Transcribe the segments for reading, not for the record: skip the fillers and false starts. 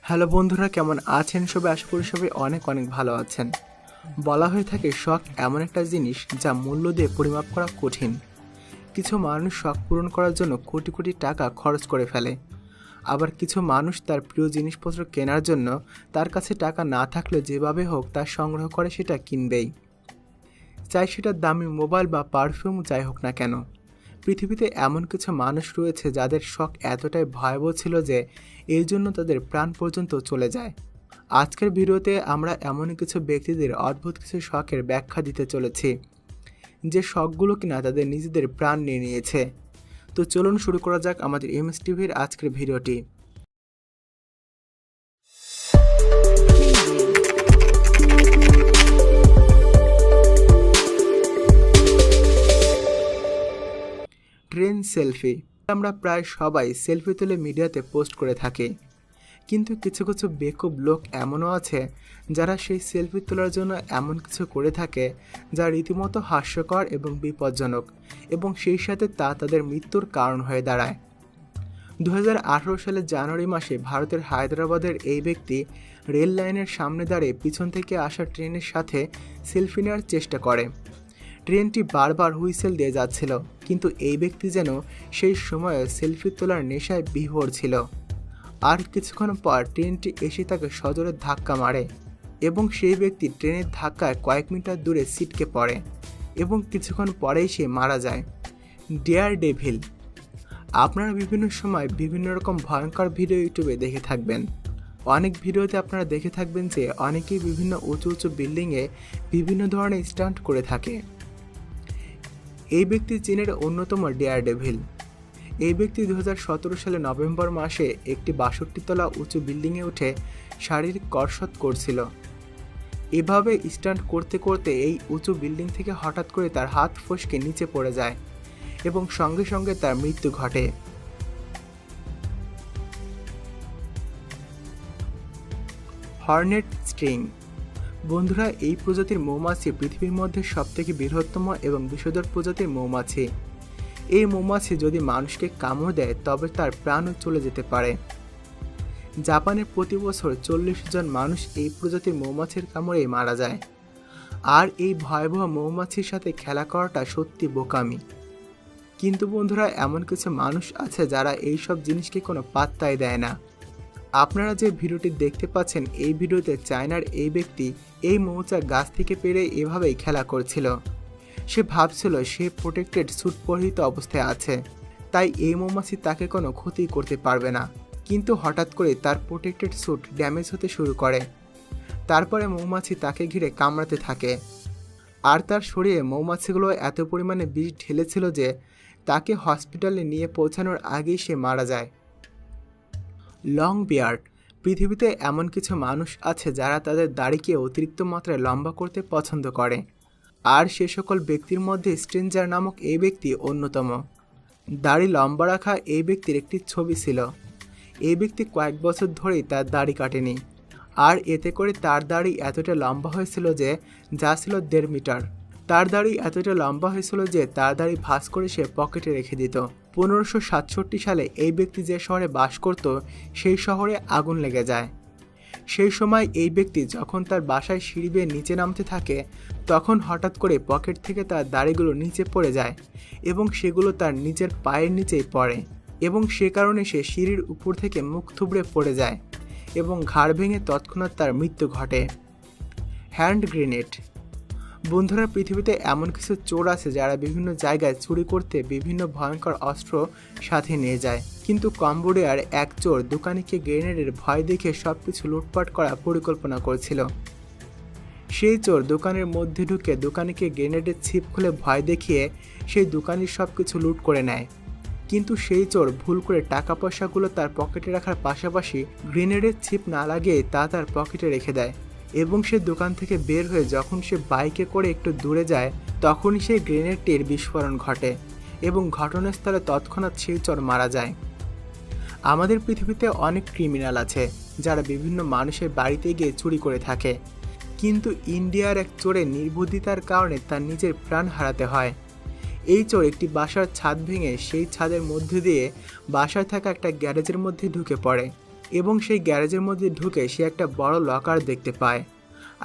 Hello বন্ধুরা, কেমন আছেন সবাই? আশা করি সবাই অনেক অনেক ভালো আছেন। বলা হয়ে থাকে শখ এমন একটা জিনিস যা মূল্য দিয়ে পরিমাপ করা কঠিন। কিছু মানুষ শখ পূরণ করার জন্য কোটি কোটি টাকা খরচ করে ফেলে, আবার কিছু মানুষ তার প্রিয় জিনিসপত্র কেনার জন্য তার কাছে টাকা না থাকলে যেভাবে হোক তা সংগ্রহ করে সেটা কিনবেই, চাই সেটা দামি মোবাইল বা পারফিউম যাই হোক না কেন। পৃথিবীতে এমন কিছু মানুষ রয়েছে যাদের শখ এতটাই ভয়াবহ ছিল যে এর জন্য তাদের প্রাণ পর্যন্ত চলে যায়। আজকের ভিডিওতে আমরা এমন কিছু ব্যক্তিদের অদ্ভুত কিছু শখের ব্যাখ্যা দিতে চলেছি, যে শখগুলো কিনা তাদের নিজেদের প্রাণ নিয়ে নিয়েছে। তো চলুন শুরু করা যাক আমাদের এমএস টিভির আজকের ভিডিওটি। Train selfie. আমরা প্রায় সবাই সেলফি তুলে মিডিয়াতে পোস্ট করে থাকি, কিন্তু কিছু কিছু বেকুব লোক এমনও আছে যারা সেই সেলফি তোলার জন্য এমন কিছু করে থাকে যা রীতিমতো হাস্যকর এবং বিপজ্জনক, এবং সেই সাথে তা তাদের মৃত্যুর কারণ হয়ে দাঁড়ায়। 2018 সালের জানুয়ারি মাসে ভারতের হায়দ্রাবাদের এই ব্যক্তি রেল লাইনের সামনে দাঁড়িয়ে পিছন থেকে আসা ট্রেনের সাথে সেলফি নেওয়ার চেষ্টা করে। ট্রেনটি বারবার হুইসেল দিয়ে যাচ্ছিল, কিন্তু এই ব্যক্তি যেন সেই সময়ে সেলফি তোলার নেশায় বিভোর ছিল। আর কিছুক্ষণ পর ট্রেনটি এসে তাকে সজোরে ধাক্কা মারে, এবং সেই ব্যক্তি ট্রেনের ধাক্কায় কয়েক মিটার দূরে ছিটকে পড়ে, এবং কিছুক্ষণ পরেই সে মারা যায়। ডেয়ার ডেভিল। আপনারা বিভিন্ন সময় বিভিন্ন রকম ভয়ঙ্কর ভিডিও ইউটিউবে দেখে থাকবেন। অনেক ভিডিওতে আপনারা দেখে থাকবেন যে অনেকেই বিভিন্ন উঁচু উঁচু বিল্ডিংয়ে বিভিন্ন ধরনের স্টান্ট করে থাকে। এই ব্যক্তি চীনের অন্যতম ডেয়ার ডেভিল। এই ব্যক্তি 2017 সালে নভেম্বর মাসে একটি 62 তলা উঁচু বিল্ডিংয়ে উঠে শারীরিক কসরত করছিল। এভাবে স্টান্ট করতে করতে এই উঁচু বিল্ডিং থেকে হঠাৎ করে তার হাত ফসকে নিচে পড়ে যায়, এবং সঙ্গে সঙ্গে তার মৃত্যু ঘটে। Hornet string. বন্ধুরা, এই প্রজাতির মৌমাছি পৃথিবীর মধ্যে সবথেকে বৃহত্তম এবং বিষধর প্রজাতির মৌমাছি। এই মৌমাছি যদি মানুষকে কামড় দেয় তবে তার প্রাণও চলে যেতে পারে। জাপানে প্রতি বছর 40 জন মানুষ এই প্রজাতির মৌমাছির কামড়ে মারা যায়। আর এই ভয়াবহ মৌমাছির সাথে খেলা করাটা সত্যি বোকামি। কিন্তু বন্ধুরা, এমন কিছু মানুষ আছে যারা এই সব জিনিসকে কোনো পাত্তাই দেয় না। আপনারা যে ভিডিওটি দেখতে পাচ্ছেন, এই ভিডিওতে চায়নার এই ব্যক্তি এই মৌচাক গাছ থেকে পেরে এভাবেই খেলা করছিল। সে ভাবছিল সে প্রোটেক্টেড স্যুট পরিহিত অবস্থায় আছে, তাই এই মৌমাছি তাকে কোনো ক্ষতি করতে পারবে না। কিন্তু হঠাৎ করে তার প্রোটেক্টেড স্যুট ড্যামেজ হতে শুরু করে। তারপরে মৌমাছি তাকে ঘিরে কামড়াতে থাকে, আর তার শরীরে মৌমাছিগুলো এত পরিমাণে বিষ ঢেলেছিল যে তাকে হসপিটালে নিয়ে পৌঁছানোর আগেই সে মারা যায়। Long beard. পৃথিবীতে এমন কিছু মানুষ আছে যারা তাদের দাড়িকে অতিরিক্ত মাত্রায় লম্বা করতে পছন্দ করে, আর সে সকল ব্যক্তির মধ্যে স্ট্রেঞ্জার নামক এই ব্যক্তি অন্যতম। দাড়ি লম্বা রাখা এই ব্যক্তির একটি ছবি ছিল। এই ব্যক্তি কয়েক বছর ধরেই তার দাড়ি কাটেনি, আর এতে করে তার দাড়ি এতটা লম্বা হয়েছিল যে যা ছিল 1.5 মিটার। তার দাড়ি এতটা লম্বা হয়েছিল যে তার দাড়ি ভাঁজ করে সে পকেটে রেখে দিত। 1567 সালে এই ব্যক্তি যে শহরে বাস করত সেই শহরে আগুন লেগে যায়। সেই সময় এই ব্যক্তি যখন তার বাসায় সিঁড়ি বেয়ে নিচে নামতে থাকে, তখন হঠাৎ করে পকেট থেকে তার দাড়িগুলো নিচে পড়ে যায়, এবং সেগুলো তার নিজের পায়ের নিচেই পড়ে, এবং সে কারণে সে সিঁড়ির উপর থেকে মুখ থুবড়ে পড়ে যায়, এবং ঘাড় ভেঙে তৎক্ষণাৎ তার মৃত্যু ঘটে। Hand grenade. বন্ধুরা, পৃথিবীতে এমন কিছু চোর আছে যারা বিভিন্ন জায়গায় চুরি করতে বিভিন্ন ভয়ঙ্কর অস্ত্র সাথে নিয়ে যায়। কিন্তু কম্বোডিয়ার এক চোর দোকানিকে গ্রেনেডের ভয় দেখে সবকিছু লুটপাট করার পরিকল্পনা করেছিল। সেই চোর দোকানের মধ্যে ঢুকে দোকানিকে গ্রেনেডের ছিপ খুলে ভয় দেখিয়ে সেই দোকানির সবকিছু লুট করে নেয়। কিন্তু সেই চোর ভুল করে টাকা পয়সাগুলো তার পকেটে রাখার পাশাপাশি গ্রেনেডের ছিপ না লাগিয়ে তা তার পকেটে রেখে দেয়, এবং সে দোকান থেকে বের হয়ে যখন সে বাইকে করে একটু দূরে যায়, তখনই সেই গ্রেনেডটির বিস্ফোরণ ঘটে, এবং ঘটনাস্থলে তৎক্ষণাৎ সেই চোর মারা যায়। আমাদের পৃথিবীতে অনেক ক্রিমিনাল আছে যারা বিভিন্ন মানুষের বাড়িতে গিয়ে চুরি করে থাকে, কিন্তু ইন্ডিয়ার এক চোরের নির্বুদ্ধিতার কারণে তার নিজের প্রাণ হারাতে হয়। এই চোর একটি বাসার ছাদ ভেঙে সেই ছাদের মধ্যে দিয়ে বাসায় থাকা একটা গ্যারেজের মধ্যে ঢুকে পড়ে, এবং সেই গ্যারেজের মধ্যে ঢুকে সে একটা বড় লকার দেখতে পায়।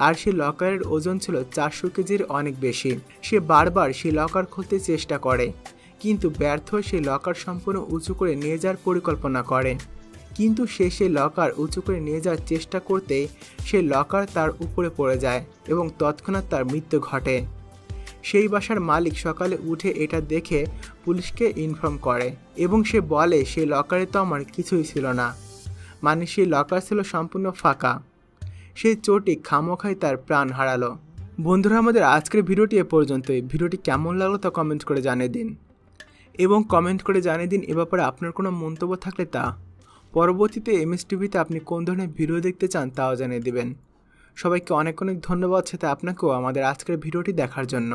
আর সেই লকারের ওজন ছিল 400 কেজির অনেক বেশি। সে বারবার সেই লকার খুলতে চেষ্টা করে, কিন্তু ব্যর্থ হয়ে সেই লকার সম্পূর্ণ উঁচু করে নিয়ে যাওয়ার পরিকল্পনা করে। কিন্তু সে সেই লকার উঁচু করে নিয়ে যাওয়ার চেষ্টা করতেই সেই লকার তার উপরে পড়ে যায় এবং তৎক্ষণাৎ তার মৃত্যু ঘটে। সেই বাসার মালিক সকালে উঠে এটা দেখে পুলিশকে ইনফর্ম করে এবং সে বলে সেই লকারে তো আমার কিছুই ছিল না, মানে সেই লকার ছিল সম্পূর্ণ ফাঁকা। সেই চোরটি খামোখাই তার প্রাণ হারালো। বন্ধুরা, আমাদের আজকের ভিডিওটি এ পর্যন্তই। ভিডিওটি কেমন লাগলো তা কমেন্ট করে জানিয়ে দিন এবং কমেন্ট করে জানিয়ে দিন এ ব্যাপারে আপনার কোনো মন্তব্য থাকলে তা। পরবর্তীতে এমএসটিভিতে আপনি কোন ধরনের ভিডিও দেখতে চান তাও জানিয়ে দিবেন। সবাইকে অনেক অনেক ধন্যবাদ, সাথে আপনাকেও আমাদের আজকের ভিডিওটি দেখার জন্য।